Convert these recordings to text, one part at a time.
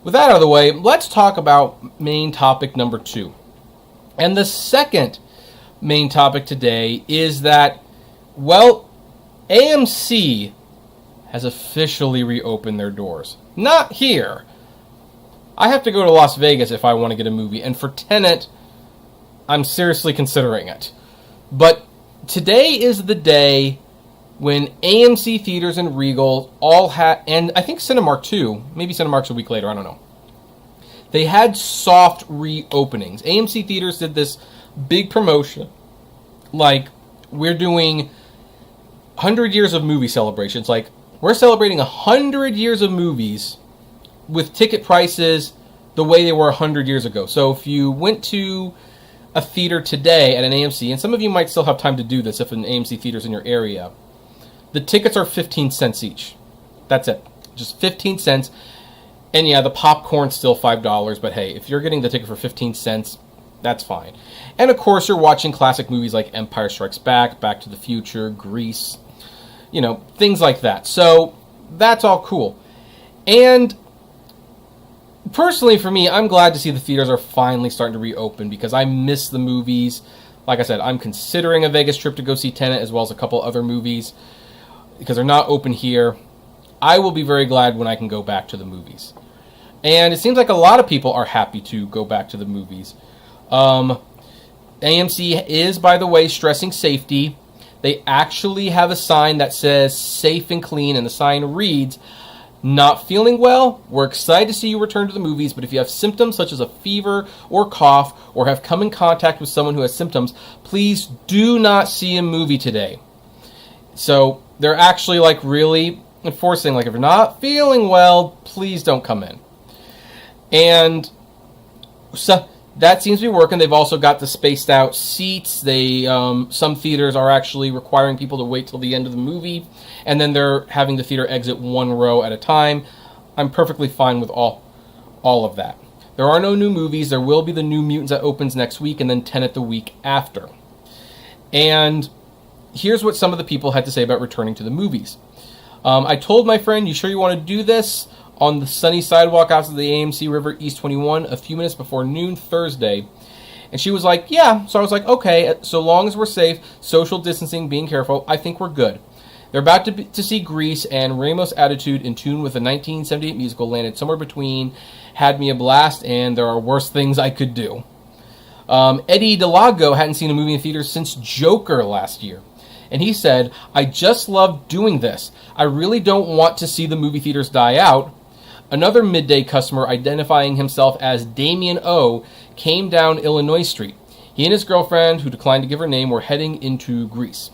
with that out of the way, let's talk about main topic number 2. And the second main topic today is that, well, AMC has officially reopened their doors. Not here. I have to go to Las Vegas if I want to get a movie, and for Tenet, I'm seriously considering it. But today is the day when AMC theaters and Regal all had, and I think Cinemark too, maybe Cinemark's a week later, I don't know. They had soft reopenings. AMC theaters did this big promotion, like we're doing 100 years of movie celebrations, like we're celebrating 100 years of movies with ticket prices the way they were 100 years ago. So if you went to a theater today at an AMC, and some of you might still have time to do this if an AMC theater's in your area, the tickets are 15 cents each. That's it. Just 15 cents. And yeah, the popcorn's still $5, but hey, if you're getting the ticket for 15 cents, that's fine. And of course, you're watching classic movies like Empire Strikes Back, Back to the Future, Grease, things like that. So that's all cool. And personally, for me, I'm glad to see the theaters are finally starting to reopen because I miss the movies. Like I said, I'm considering a Vegas trip to go see Tenet as well as a couple other movies because they're not open here. I will be very glad when I can go back to the movies. And it seems like a lot of people are happy to go back to the movies. AMC is, by the way, stressing safety. They actually have a sign that says safe and clean, and the sign reads, "Not feeling well? We're excited to see you return to the movies, but if you have symptoms such as a fever or cough or have come in contact with someone who has symptoms, please do not see a movie today." So they're actually really enforcing, if you're not feeling well, please don't come in. And so that seems to be working. They've also got the spaced out seats. Some theaters are actually requiring people to wait till the end of the movie, and then they're having the theater exit one row at a time. I'm perfectly fine with all of that. There are no new movies. There will be the New Mutants that opens next week, and then Tenet the week after. And here's what some of the people had to say about returning to the movies. I told my friend, "You sure you want to do this?" on the sunny sidewalk outside the AMC River East 21 a few minutes before noon Thursday. And she was like, "Yeah." So I was like, "Okay, so long as we're safe, social distancing, being careful, I think we're good." They're about to see Grease, and Ramos' attitude in tune with the 1978 musical landed somewhere between "Had Me a Blast" and "There Are Worse Things I Could Do." Eddie DeLago hadn't seen a movie in theaters since Joker last year. And he said, "I just love doing this. I really don't want to see the movie theaters die out." Another midday customer, identifying himself as Damien O, came down Illinois Street. He and his girlfriend, who declined to give her name, were heading into Greece.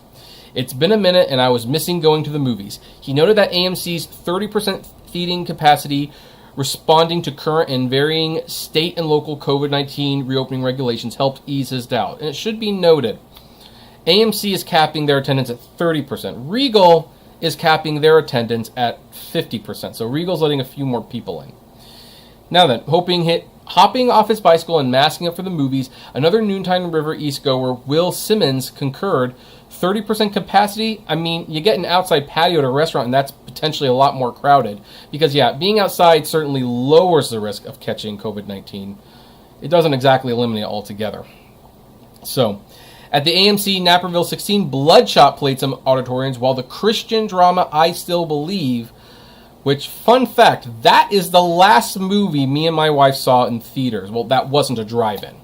"It's been a minute and I was missing going to the movies." He noted that AMC's 30% seating capacity, responding to current and varying state and local COVID-19 reopening regulations, helped ease his doubt. And it should be noted, AMC is capping their attendance at 30%. Regal is capping their attendance at 50%. So Regal's letting a few more people in. Now then, hopping off his bicycle and masking up for the movies, another Noontime River East goer, Will Simmons, concurred. 30% capacity? I mean, you get an outside patio at a restaurant, and that's potentially a lot more crowded. Because, yeah, being outside certainly lowers the risk of catching COVID-19. It doesn't exactly eliminate it altogether. So, at the AMC Naperville 16, Bloodshot played some auditoriums, while the Christian drama I Still Believe, which, fun fact, that is the last movie me and my wife saw in theaters. Well, that wasn't a drive-in.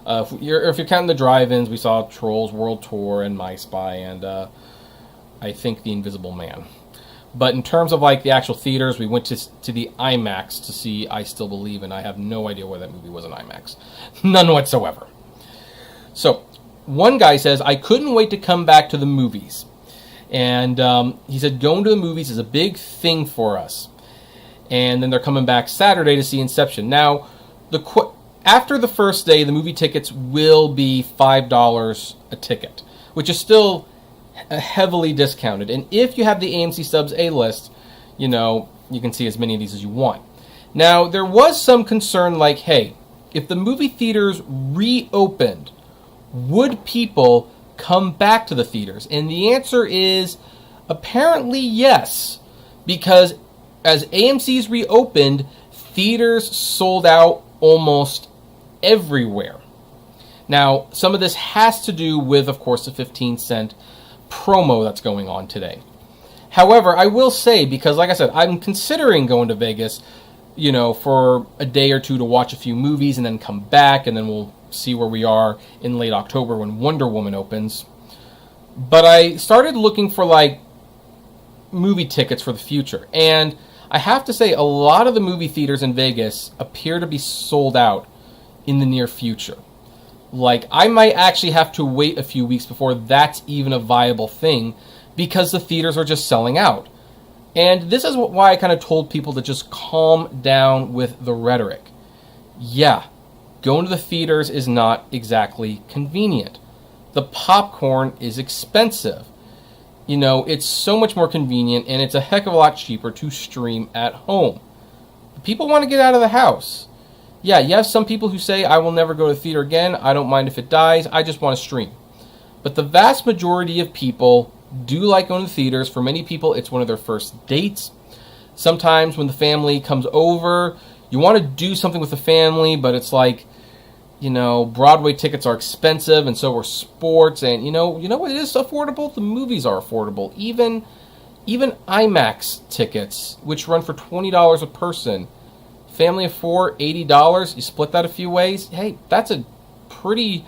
If you're counting the drive-ins, we saw Trolls World Tour and My Spy and I think The Invisible Man. But in terms of the actual theaters, we went to the IMAX to see I Still Believe, and I have no idea where that movie was in IMAX. None whatsoever. So, one guy says, "I couldn't wait to come back to the movies." And he said, "Going to the movies is a big thing for us." And then they're coming back Saturday to see Inception. Now, after the first day, the movie tickets will be $5 a ticket, which is still heavily discounted. And if you have the AMC Stubs A-list, you can see as many of these as you want. Now, there was some concern hey, if the movie theaters reopened, would people come back to the theaters? And the answer is apparently yes, because as AMC's reopened, theaters sold out almost everywhere. Now, some of this has to do with, of course, the 15-cent promo that's going on today. However, I will say, because like I said, I'm considering going to Vegas, for a day or two to watch a few movies and then come back, and then we'll see where we are in late October when Wonder Woman opens. But I started looking for, movie tickets for the future. And I have to say, a lot of the movie theaters in Vegas appear to be sold out in the near future. I might actually have to wait a few weeks before that's even a viable thing, because the theaters are just selling out. And this is why I kind of told people to just calm down with the rhetoric. Yeah, going to the theaters is not exactly convenient. The popcorn is expensive. It's so much more convenient, and it's a heck of a lot cheaper to stream at home. People want to get out of the house. Yeah, you have some people who say, I will never go to the theater again. I don't mind if it dies. I just want to stream. But the vast majority of people do like going to theaters. For many people, it's one of their first dates. Sometimes when the family comes over, you want to do something with the family, but it's Broadway tickets are expensive, and so are sports, and you know what is affordable? The movies are affordable. Even IMAX tickets, which run for $20 a person. Family of four, $80. You split that a few ways. Hey, that's a pretty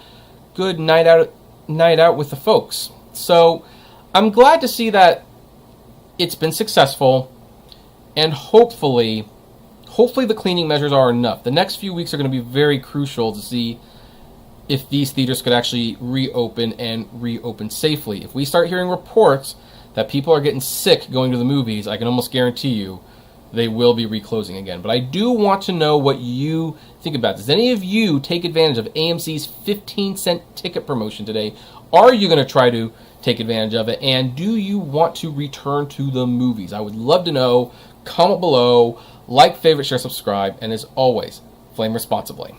good night out with the folks. So I'm glad to see that it's been successful, and hopefully the cleaning measures are enough. The next few weeks are going to be very crucial to see if these theaters could actually reopen and reopen safely. If we start hearing reports that people are getting sick going to the movies, I can almost guarantee you they will be reclosing again. But I do want to know what you think about this. Does any of you take advantage of AMC's 15-cent ticket promotion today? Are you going to try to take advantage of it? And do you want to return to the movies? I would love to know. Comment below. Like, favorite, share, subscribe, and as always, flame responsibly.